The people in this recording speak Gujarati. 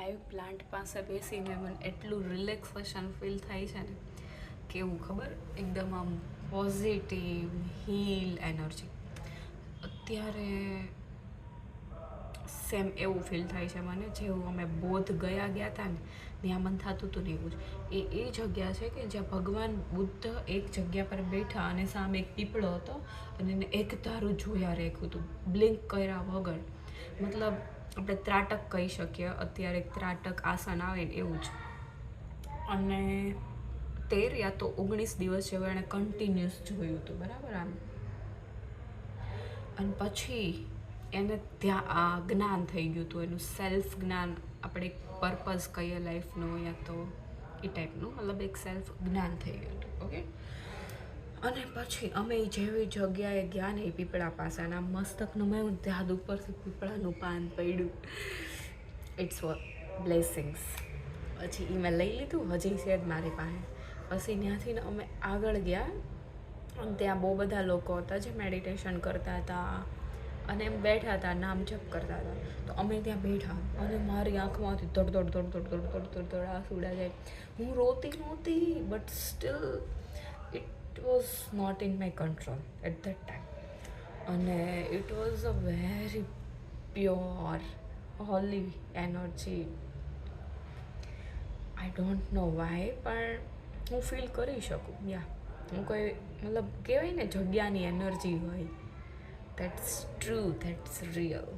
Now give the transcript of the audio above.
લાઈવ પ્લાન્ટ પાસે બેસીને મને એટલું રિલેક્સેશન ફીલ થાય છે ને, કેવું ખબર, એકદમ આમ પોઝિટિવ હીલ એનર્જી. અત્યારે સેમ એવું ફીલ થાય છે મને જેવું અમે બોધ ગયા હતા ને, ત્યાં મન થતું હતું ને એવું જ. એ જગ્યા છે કે જ્યાં ભગવાન બુદ્ધ એક જગ્યા પર બેઠા અને સામે એક પીપળો હતો અને એને એક ધારું જોયા રાખ્યું હતું, બ્લિંક કર્યા વગર. મતલબ આપણે ત્રાટક કહી શકીએ, અત્યારે ત્રાટક આસન આવે ને એવું જ. અને 13 યા તો 19 દિવસ જેવું એણે કન્ટિન્યુઅસ જોયું હતું, બરાબર આમ. અને પછી એને ત્યાં આ જ્ઞાન થઈ ગયું હતું, એનું સેલ્ફ જ્ઞાન, આપણે એક પર્પઝ કહીએ લાઈફનો યા તો એ ટાઈપનું, મતલબ એક સેલ્ફ જ્ઞાન થઈ ગયું હતું. ઓકે. અને પછી અમે જેવી જગ્યાએ ગયા ને એ પીપળા પાસે, અને આમ મસ્તકનું મેં ત્યાં ઉપરથી પીપળાનું પાન પડ્યું. It's blessings. પછી એ મેં લઈ લીધું, હજી છે જ મારી પાસે. પછી ત્યાંથી ને અમે આગળ ગયા અને ત્યાં બહુ બધા લોકો હતા જે મેડિટેશન કરતા હતા અને એમ બેઠા હતા, નામ જપ કરતા હતા. તો અમે ત્યાં બેઠા અને મારી આંખમાંથી દોડ દોડ દોડ દોડ દોડ દોડ દોડ દોડ આંસુડા જાય. હું રોતી નહોતી, but still it was not in my control at that time. અને it was a very pure holy energy. I don't know why, પણ હું ફીલ કરી શકું. યા, હું કોઈ મતલબ કહેવાય ને જગ્યાની એનર્જી હોય, દેટ્સ ટ્રુ, દેટ્સ રિયલ.